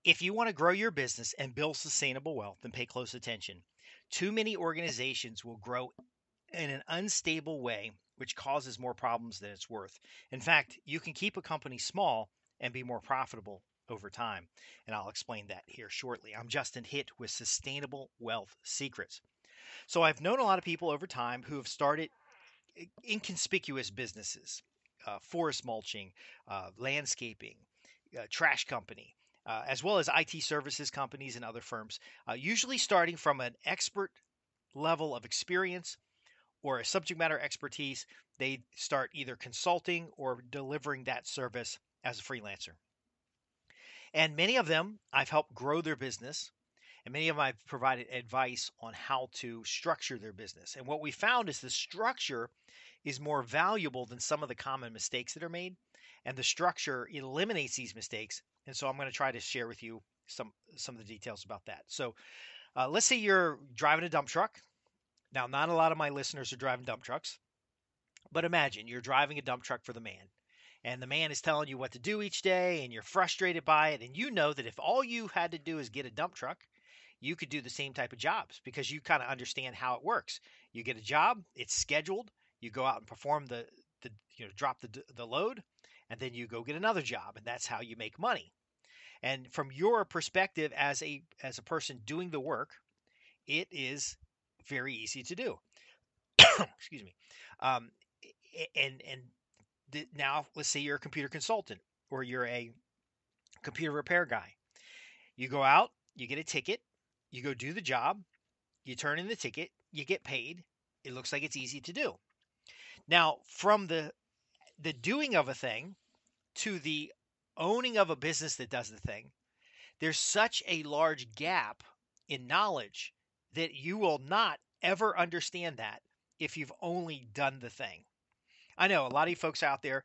If you want to grow your business and build sustainable wealth, then pay close attention. Too many organizations will grow in an unstable way, which causes more problems than it's worth. In fact, you can keep a company small and be more profitable over time. And I'll explain that here shortly. I'm Justin Hitt with Sustainable Wealth Secrets. So I've known a lot of people over time who have started inconspicuous businesses, forest mulching, landscaping, trash company, as well as IT services companies and other firms, usually starting from an expert level of experience or a subject matter expertise. They start either consulting or delivering that service as a freelancer. And many of them I've helped grow their business, and many of them I've provided advice on how to structure their business. And what we found is the structure is more valuable than some of the common mistakes that are made, and the structure eliminates these mistakes. And so I'm going to try to share with you some of the details about that. So let's say you're driving a dump truck. Now, not a lot of my listeners are driving dump trucks, but imagine you're driving a dump truck for the man. And the man is telling you what to do each day, and you're frustrated by it. And you know that if all you had to do is get a dump truck, you could do the same type of jobs because you kind of understand how it works. You get a job, it's scheduled, you go out and perform the drop the load, and then you go get another job, and that's how you make money. And from your perspective as a person doing the work, it is very easy to do. Excuse me. Um, and now let's say you're a computer consultant or you're a computer repair guy. You go out, you get a ticket, you go do the job, you turn in the ticket, you get paid. It looks like it's easy to do. Now, from the doing of a thing to the owning of a business that does the thing, there's such a large gap in knowledge that you will not ever understand that if you've only done the thing. I know a lot of you folks out there,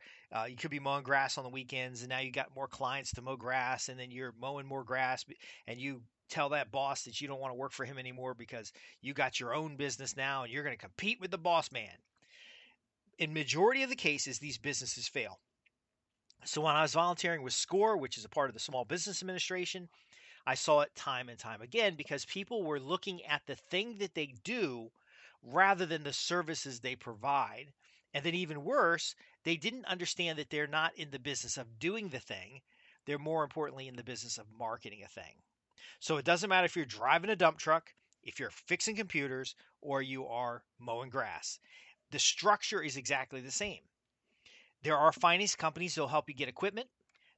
you could be mowing grass on the weekends, and now you got more clients to mow grass, and then you're mowing more grass, and you tell that boss that you don't want to work for him anymore because you got your own business now, and you're going to compete with the boss man. In majority of the cases, these businesses fail. So when I was volunteering with SCORE, which is a part of the Small Business Administration, I saw it time and time again because people were looking at the thing that they do rather than the services they provide. And then, even worse, they didn't understand that they're not in the business of doing the thing. They're more importantly in the business of marketing a thing. So it doesn't matter if you're driving a dump truck, if you're fixing computers, or you are mowing grass. The structure is exactly the same. There are finance companies that will help you get equipment.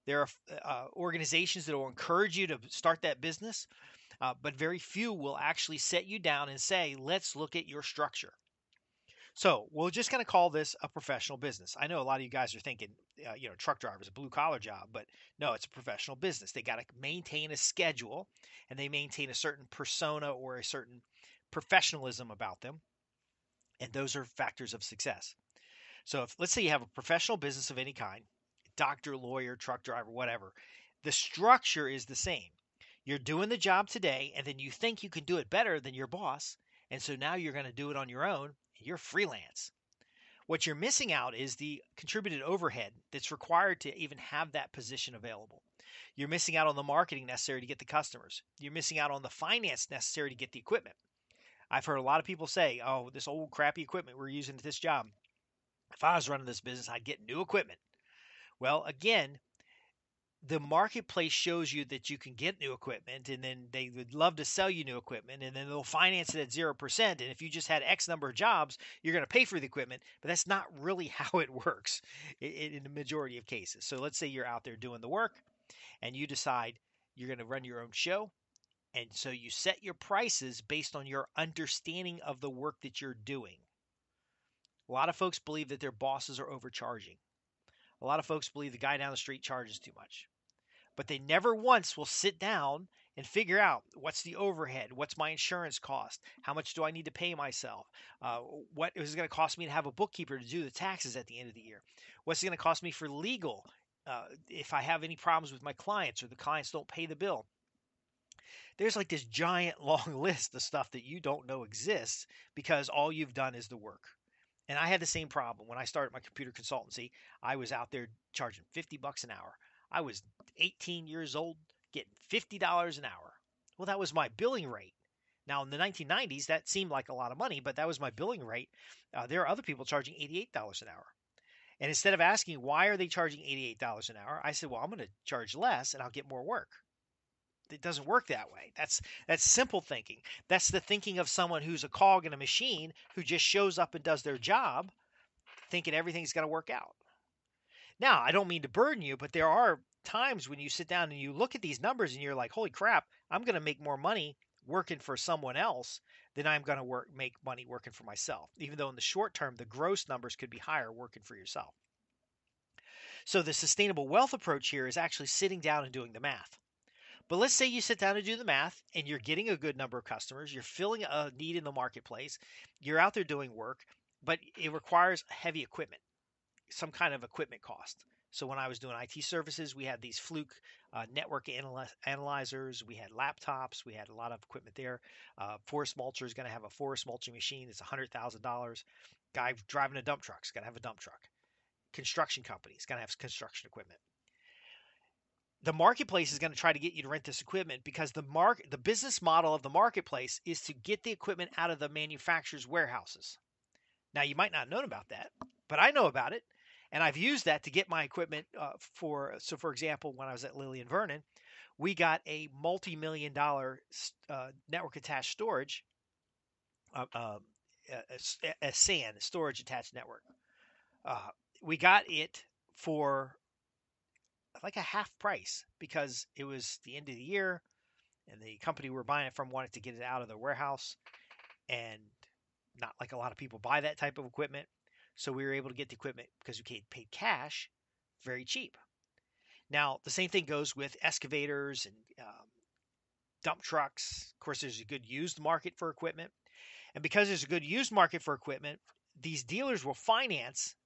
There are organizations that will encourage you to start that business, but very few will actually set you down and say, let's look at your structure. So we're just going to call this a professional business. I know a lot of you guys are thinking, truck drivers, a blue collar job, but no, it's a professional business. They got to maintain a schedule and they maintain a certain persona or a certain professionalism about them. And those are factors of success. So if let's say you have a professional business of any kind, doctor, lawyer, truck driver, whatever, the structure is the same. You're doing the job today, and then you think you can do it better than your boss. And so now you're going to do it on your own. And you're freelance. What you're missing out is the contributed overhead that's required to even have that position available. You're missing out on the marketing necessary to get the customers. You're missing out on the finance necessary to get the equipment. I've heard a lot of people say, oh, this old crappy equipment we're using at this job. If I was running this business, I'd get new equipment. Well, again, the marketplace shows you that you can get new equipment, and then they would love to sell you new equipment, and then they'll finance it at 0%. And if you just had X number of jobs, you're going to pay for the equipment, but that's not really how it works in the majority of cases. So let's say you're out there doing the work and you decide you're going to run your own show. And so you set your prices based on your understanding of the work that you're doing. A lot of folks believe that their bosses are overcharging. A lot of folks believe the guy down the street charges too much. But they never once will sit down and figure out what's the overhead, what's my insurance cost, how much do I need to pay myself, what is it going to cost me to have a bookkeeper to do the taxes at the end of the year, what's it going to cost me for legal if I have any problems with my clients or the clients don't pay the bill. There's like this giant long list of stuff that you don't know exists because all you've done is the work. And I had the same problem when I started my computer consultancy. I was out there charging $50 an hour. I was 18 years old, getting $50 an hour. Well, that was my billing rate. Now, in the 1990s, that seemed like a lot of money, but that was my billing rate. There are other people charging $88 an hour. And instead of asking why are they charging $88 an hour, I said, well, I'm going to charge less and I'll get more work. It doesn't work that way. That's simple thinking. That's the thinking of someone who's a cog in a machine who just shows up and does their job, thinking everything's going to work out. Now, I don't mean to burden you, but there are times when you sit down and you look at these numbers and you're like, holy crap, I'm going to make more money working for someone else than I'm going to make money working for myself. Even though in the short term, the gross numbers could be higher working for yourself. So the sustainable wealth approach here is actually sitting down and doing the math. But let's say you sit down and do the math and you're getting a good number of customers, you're filling a need in the marketplace, you're out there doing work, but it requires heavy equipment, some kind of equipment cost. So when I was doing IT services, we had these Fluke network analyzers, we had laptops, we had a lot of equipment there. Forest mulcher is going to have a forest mulching machine. It's $100,000. Guy driving a dump truck is going to have a dump truck. Construction company is going to have construction equipment. The marketplace is going to try to get you to rent this equipment because the business model of the marketplace is to get the equipment out of the manufacturer's warehouses. Now, you might not know about that, but I know about it. And I've used that to get my equipment for example, when I was at Lilly and Vernon, we got a multi-million-dollar network attached storage, a SAN, storage attached network. We got it for like a half price because it was the end of the year and the company we were buying it from wanted to get it out of their warehouse, and not like a lot of people buy that type of equipment. So we were able to get the equipment because we paid cash very cheap. Now, the same thing goes with excavators and dump trucks. Of course, there's a good used market for equipment. And because there's a good used market for equipment, these dealers will finance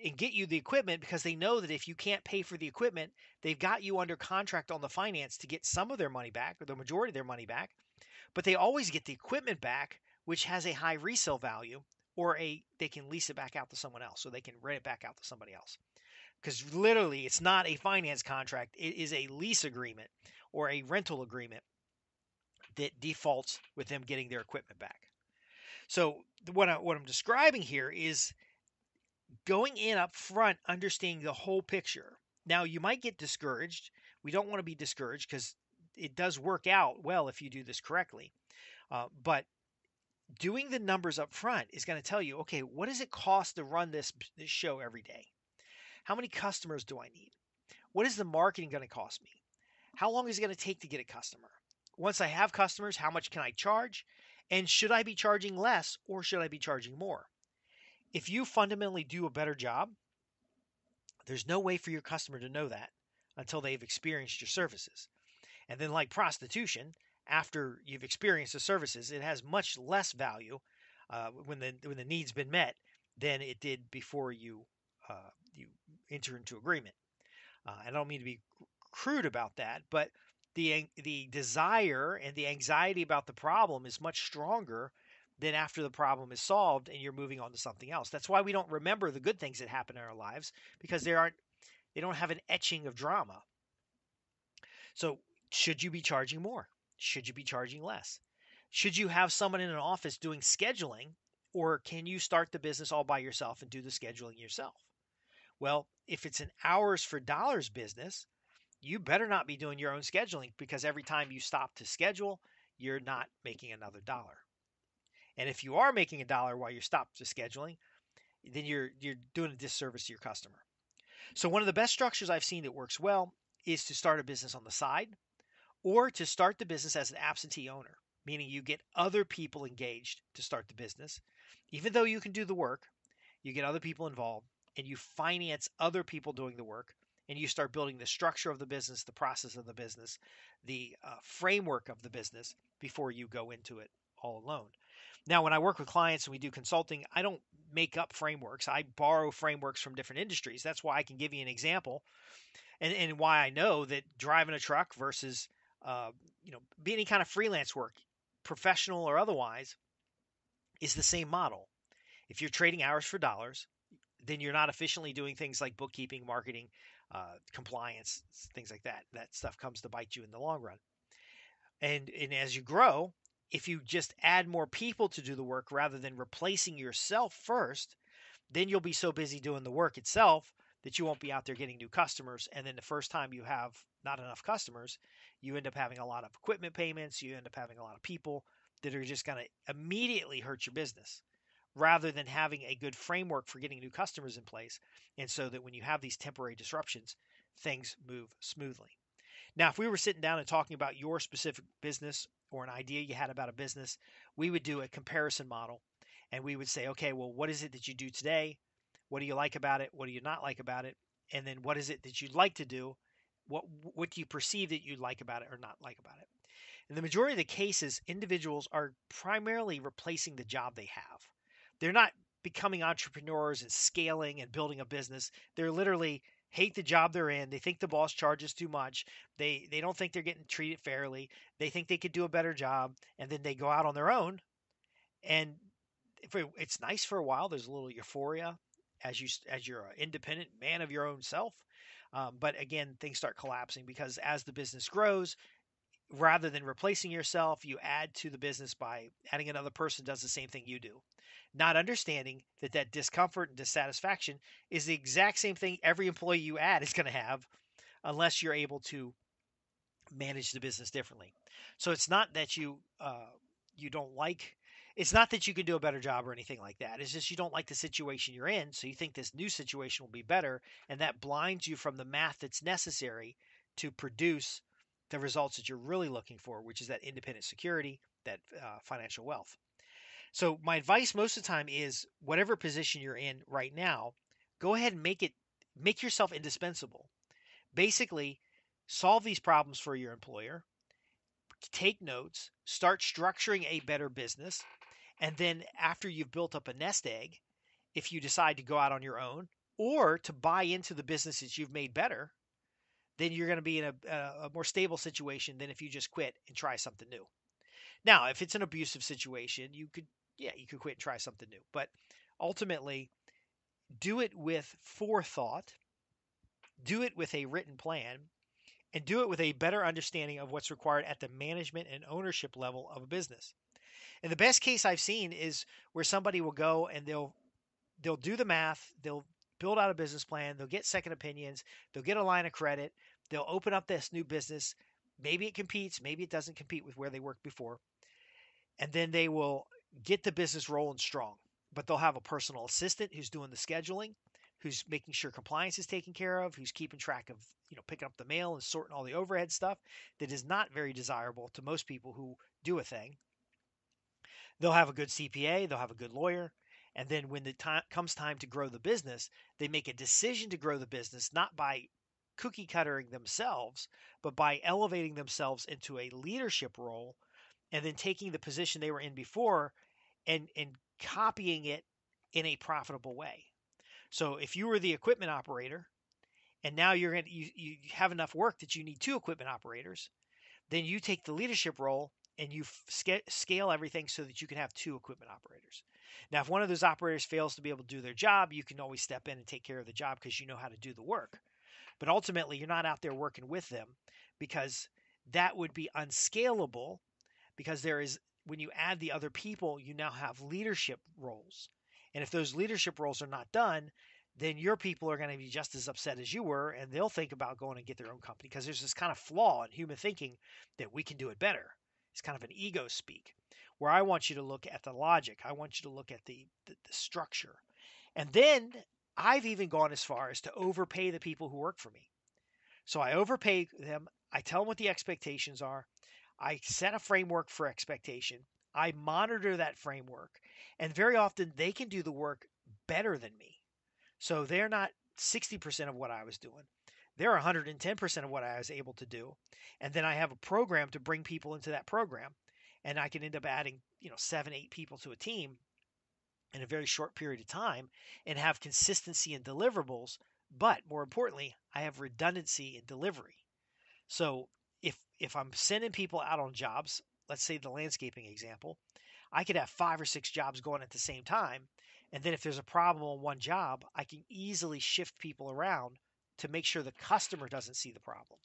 and get you the equipment because they know that if you can't pay for the equipment, they've got you under contract on the finance to get some of their money back or the majority of their money back. But they always get the equipment back, which has a high resale value, or they can lease it back out to someone else, so they can rent it back out to somebody else. Because literally, it's not a finance contract; it is a lease agreement or a rental agreement that defaults with them getting their equipment back. So what I'm describing here is going in up front, understanding the whole picture. Now, you might get discouraged. We don't want to be discouraged because it does work out well if you do this correctly. But doing the numbers up front is going to tell you, okay, what does it cost to run this show every day? How many customers do I need? What is the marketing going to cost me? How long is it going to take to get a customer? Once I have customers, how much can I charge? And should I be charging less or should I be charging more? If you fundamentally do a better job, there's no way for your customer to know that until they've experienced your services. And then, like prostitution, after you've experienced the services, it has much less value when the need's been met than it did before you enter into agreement. I don't mean to be crude about that, but the desire and the anxiety about the problem is much stronger than after the problem is solved and you're moving on to something else. That's why we don't remember the good things that happen in our lives, because they don't have an etching of drama. So should you be charging more? Should you be charging less? Should you have someone in an office doing scheduling, or can you start the business all by yourself and do the scheduling yourself? Well, if it's an hours for dollars business, you better not be doing your own scheduling, because every time you stop to schedule, you're not making another dollar. And if you are making a dollar while you're stopped to scheduling, then you're doing a disservice to your customer. So one of the best structures I've seen that works well is to start a business on the side, or to start the business as an absentee owner, meaning you get other people engaged to start the business. Even though you can do the work, you get other people involved and you finance other people doing the work, and you start building the structure of the business, the process of the business, the framework of the business before you go into it all alone. Now, when I work with clients and we do consulting, I don't make up frameworks. I borrow frameworks from different industries. That's why I can give you an example, and why I know that driving a truck versus any kind of freelance work, professional or otherwise, is the same model. If you're trading hours for dollars, then you're not efficiently doing things like bookkeeping, marketing, compliance, things like that. That stuff comes to bite you in the long run. And as you grow, if you just add more people to do the work rather than replacing yourself first, then you'll be so busy doing the work itself that you won't be out there getting new customers. And then the first time you have not enough customers, you end up having a lot of equipment payments. You end up having a lot of people that are just going to immediately hurt your business rather than having a good framework for getting new customers in place. And so that when you have these temporary disruptions, things move smoothly. Now, if we were sitting down and talking about your specific business or an idea you had about a business, we would do a comparison model and we would say, okay, well, what is it that you do today? What do you like about it? What do you not like about it? And then what is it that you'd like to do? What do you perceive that you like about it or not like about it? In the majority of the cases, individuals are primarily replacing the job they have. They're not becoming entrepreneurs and scaling and building a business. They're literally hate the job they're in. They think the boss charges too much. They don't think they're getting treated fairly. They think they could do a better job, and then they go out on their own. And it's nice for a while. There's a little euphoria as you're an independent man of your own self. But again, things start collapsing because as the business grows, rather than replacing yourself, you add to the business by adding another person does the same thing you do, not understanding that that discomfort and dissatisfaction is the exact same thing every employee you add is going to have unless you're able to manage the business differently. So it's not that you don't like. It's not that you can do a better job or anything like that. It's just you don't like the situation you're in, so you think this new situation will be better, and that blinds you from the math that's necessary to produce the results that you're really looking for, which is that independent security, that financial wealth. So my advice most of the time is whatever position you're in right now, go ahead and make yourself indispensable. Basically, solve these problems for your employer, take notes, start structuring a better business, and then after you've built up a nest egg, if you decide to go out on your own or to buy into the business that you've made better, then you're going to be in a more stable situation than if you just quit and try something new. Now, if it's an abusive situation, you could quit and try something new. But ultimately, do it with forethought, do it with a written plan, and do it with a better understanding of what's required at the management and ownership level of a business. And the best case I've seen is where somebody will go and they'll do the math, they'll build out a business plan, they'll get second opinions, they'll get a line of credit, they'll open up this new business. Maybe it competes, maybe it doesn't compete with where they worked before. And then they will get the business rolling strong. But they'll have a personal assistant who's doing the scheduling, who's making sure compliance is taken care of, who's keeping track of, picking up the mail and sorting all the overhead stuff that is not very desirable to most people who do a thing. They'll have a good CPA, they'll have a good lawyer, and then when the time comes time to grow the business, they make a decision to grow the business not by cookie cuttering themselves, but by elevating themselves into a leadership role and then taking the position they were in before and copying it in a profitable way. So if you were the equipment operator and now you have enough work that you need two equipment operators, then you take the leadership role and you scale everything so that you can have two equipment operators. Now, if one of those operators fails to be able to do their job, you can always step in and take care of the job because you know how to do the work. But ultimately, you're not out there working with them because that would be unscalable because when you add the other people, you now have leadership roles. And if those leadership roles are not done, then your people are going to be just as upset as you were, and they'll think about going and get their own company because there's this kind of flaw in human thinking that we can do it better. It's kind of an ego speak where I want you to look at the logic. I want you to look at the structure. And then I've even gone as far as to overpay the people who work for me. So I overpay them. I tell them what the expectations are. I set a framework for expectation. I monitor that framework. And very often they can do the work better than me. So they're not 60% of what I was doing. They're 110% of what I was able to do. And then I have a program to bring people into that program. And I can end up adding, 7, 8 people to a team in a very short period of time and have consistency in deliverables. But more importantly, I have redundancy in delivery. So if I'm sending people out on jobs, let's say the landscaping example, I could have 5 or 6 jobs going at the same time. And then if there's a problem on one job, I can easily shift people around to make sure the customer doesn't see the problem.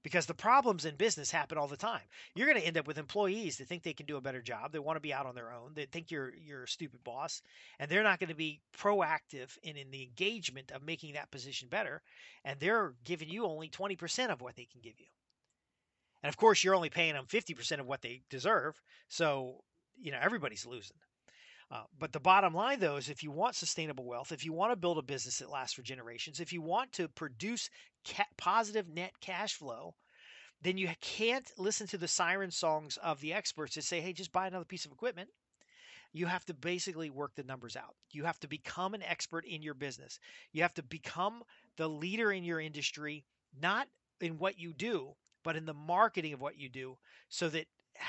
Because the problems in business happen all the time. You're going to end up with employees that think they can do a better job. They want to be out on their own. They think you're a stupid boss, and they're not going to be proactive in the engagement of making that position better. And they're giving you only 20% of what they can give you. And of course, you're only paying them 50% of what they deserve. So, everybody's losing. But the bottom line, though, is if you want sustainable wealth, if you want to build a business that lasts for generations, if you want to produce positive net cash flow, then you can't listen to the siren songs of the experts that say, hey, just buy another piece of equipment. You have to basically work the numbers out. You have to become an expert in your business. You have to become the leader in your industry, not in what you do, but in the marketing of what you do, so that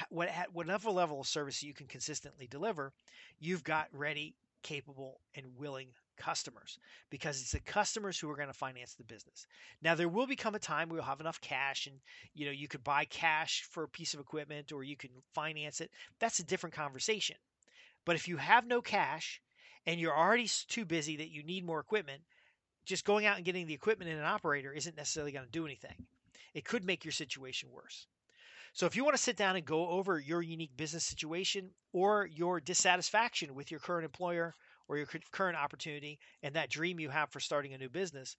whatever level of service you can consistently deliver, you've got ready, capable, and willing customers, because it's the customers who are going to finance the business. Now, there will become a time where you'll have enough cash and you could buy cash for a piece of equipment or you can finance it. That's a different conversation. But if you have no cash and you're already too busy that you need more equipment, just going out and getting the equipment and an operator isn't necessarily going to do anything. It could make your situation worse. So if you want to sit down and go over your unique business situation or your dissatisfaction with your current employer or your current opportunity and that dream you have for starting a new business,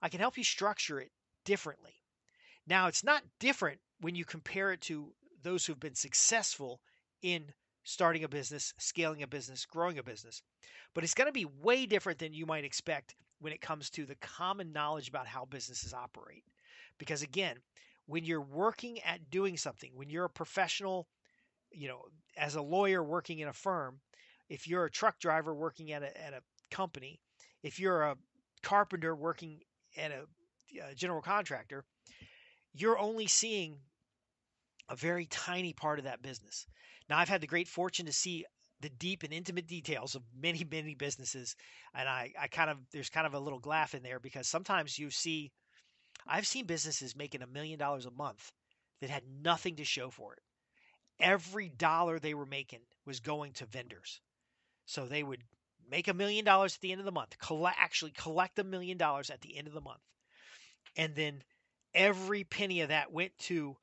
I can help you structure it differently. Now, it's not different when you compare it to those who've been successful in starting a business, scaling a business, growing a business, but it's going to be way different than you might expect when it comes to the common knowledge about how businesses operate. Because again, when you're working at doing something, when you're a professional, as a lawyer working in a firm, if you're a truck driver working at a company, if you're a carpenter working at a general contractor, you're only seeing a very tiny part of that business. Now, I've had the great fortune to see the deep and intimate details of many, many businesses, and there's kind of a little laugh in there because sometimes I've seen businesses making $1 million a month that had nothing to show for it. Every dollar they were making was going to vendors. So they would make $1 million at the end of the month, collect $1 million at the end of the month. And then every penny of that went to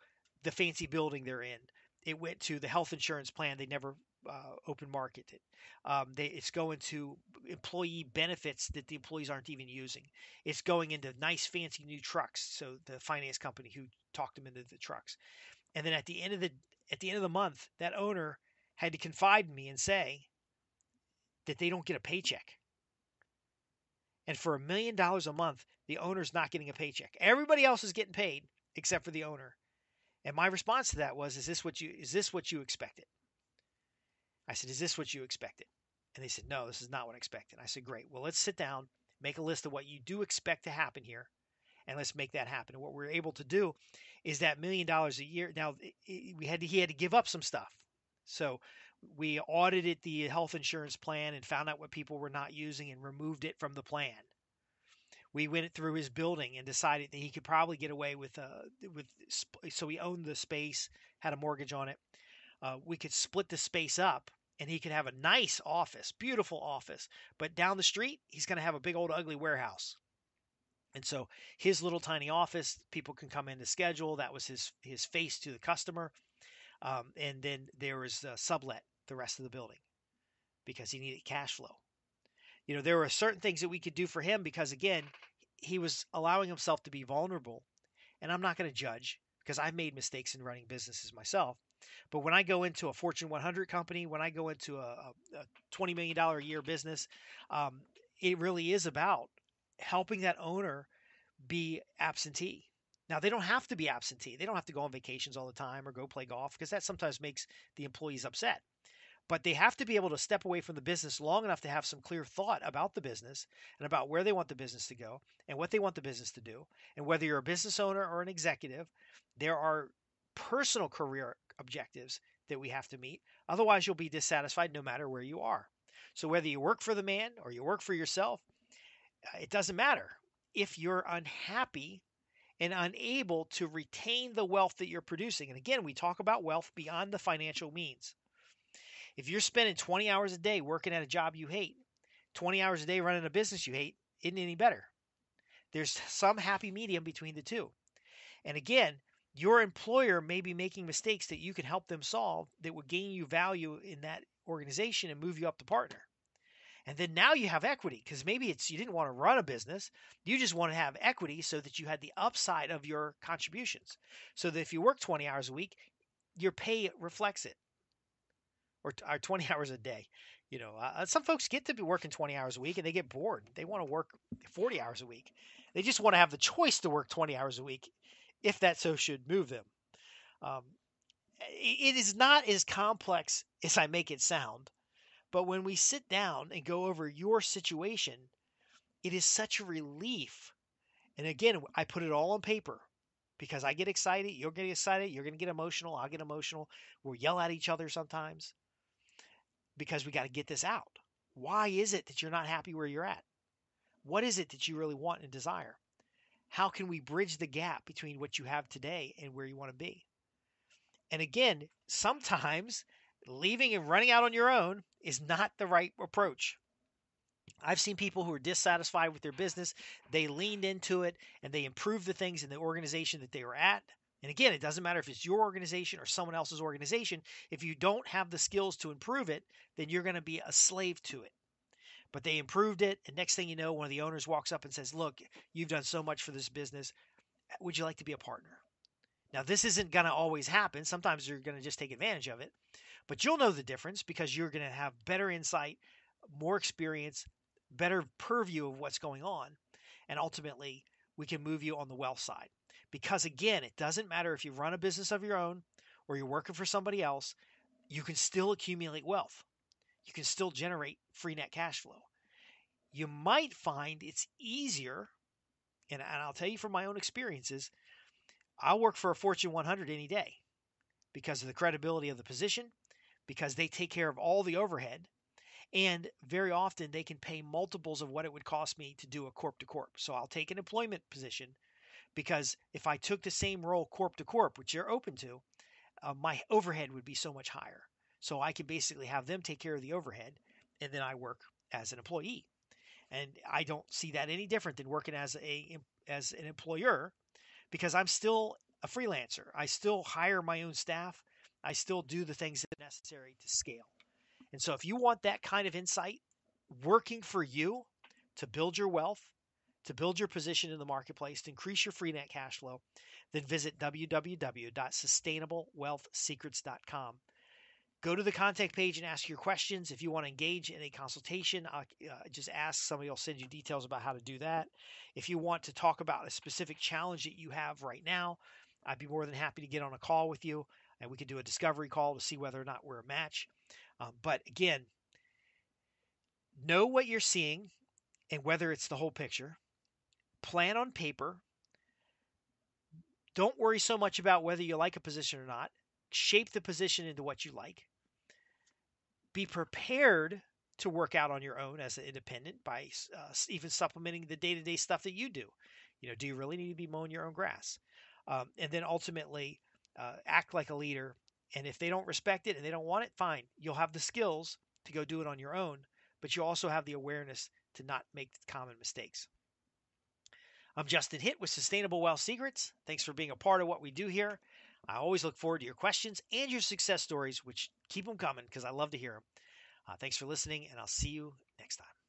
the fancy building they're in. It went to the health insurance plan they never open marketed. It's going to employee benefits that the employees aren't even using. It's going into nice fancy new trucks. So the finance company who talked them into the trucks. And then at the end of the month, that owner had to confide in me and say that they don't get a paycheck. And for $1 million a month, the owner's not getting a paycheck. Everybody else is getting paid except for the owner. And my response to that was, is this what you expected? I said, is this what you expected? And they said, no, this is not what I expected. I said, great. Well, let's sit down, make a list of what you do expect to happen here, and let's make that happen. And what we're able to do is that $1 million a year. Now, he had to give up some stuff. So we audited the health insurance plan and found out what people were not using and removed it from the plan. We went through his building and decided that he could probably get away with so he owned the space, had a mortgage on it. We could split the space up and he could have a nice office, beautiful office, but down the street, he's going to have a big old ugly warehouse. And so his little tiny office, people can come in to schedule. That was his face to the customer. And then there was sublet the rest of the building because he needed cash flow. There were certain things that we could do for him because, again, he was allowing himself to be vulnerable. And I'm not going to judge because I've made mistakes in running businesses myself. But when I go into a Fortune 100 company, when I go into a $20 million a year business, it really is about helping that owner be absentee. Now, they don't have to be absentee. They don't have to go on vacations all the time or go play golf because that sometimes makes the employees upset. But they have to be able to step away from the business long enough to have some clear thought about the business and about where they want the business to go and what they want the business to do. And whether you're a business owner or an executive, there are personal career objectives that we have to meet. Otherwise, you'll be dissatisfied no matter where you are. So whether you work for the man or you work for yourself, it doesn't matter. If you're unhappy and unable to retain the wealth that you're producing, and again, we talk about wealth beyond the financial means. If you're spending 20 hours a day working at a job you hate, 20 hours a day running a business you hate, isn't any better. There's some happy medium between the two. And again, your employer may be making mistakes that you can help them solve that would gain you value in that organization and move you up to partner. And then now you have equity because maybe it's you didn't want to run a business. You just want to have equity so that you had the upside of your contributions. So that if you work 20 hours a week, your pay reflects it, or 20 hours a day. Some folks get to be working 20 hours a week and they get bored. They want to work 40 hours a week. They just want to have the choice to work 20 hours a week if that so should move them. Um, it is not as complex as I make it sound. But when we sit down and go over your situation, it is such a relief. And again, I put it all on paper because I get excited. You'll get excited. You're going to get emotional. I'll get emotional. We'll yell at each other sometimes because we got to get this out. Why is it that you're not happy where you're at? What is it that you really want and desire? How can we bridge the gap between what you have today and where you want to be? And again, sometimes leaving and running out on your own is not the right approach. I've seen people who are dissatisfied with their business. They leaned into it and they improved the things in the organization that they were at. And again, it doesn't matter if it's your organization or someone else's organization. If you don't have the skills to improve it, then you're going to be a slave to it. But they improved it. And next thing you know, one of the owners walks up and says, "Look, you've done so much for this business. Would you like to be a partner?" Now, this isn't going to always happen. Sometimes you're going to just take advantage of it. But you'll know the difference because you're going to have better insight, more experience, better purview of what's going on. And ultimately, we can move you on the wealth side. Because again, it doesn't matter if you run a business of your own or you're working for somebody else, you can still accumulate wealth. You can still generate free net cash flow. You might find it's easier, and I'll tell you from my own experiences, I'll work for a Fortune 100 any day because of the credibility of the position, because they take care of all the overhead, and very often they can pay multiples of what it would cost me to do a corp to corp. So I'll take an employment position because if I took the same role corp to corp, which you're open to, my overhead would be so much higher. So I can basically have them take care of the overhead, and then I work as an employee. And I don't see that any different than working as an employer because I'm still a freelancer. I still hire my own staff. I still do the things that are necessary to scale. And so if you want that kind of insight working for you to build your wealth, to build your position in the marketplace, to increase your free net cash flow, then visit www.sustainablewealthsecrets.com. Go to the contact page and ask your questions. If you want to engage in a consultation, just ask. Somebody will send you details about how to do that. If you want to talk about a specific challenge that you have right now, I'd be more than happy to get on a call with you, and we can do a discovery call to see whether or not we're a match. But again, know what you're seeing and whether it's the whole picture. Plan on paper. Don't worry so much about whether you like a position or not. Shape the position into what you like. Be prepared to work out on your own as an independent by even supplementing the day-to-day stuff that you do. Do you really need to be mowing your own grass? And then ultimately act like a leader. And if they don't respect it and they don't want it, fine. You'll have the skills to go do it on your own, but you also have the awareness to not make common mistakes. I'm Justin Hitt with Sustainable Wealth Secrets. Thanks for being a part of what we do here. I always look forward to your questions and your success stories, which keep them coming because I love to hear them. Thanks for listening, and I'll see you next time.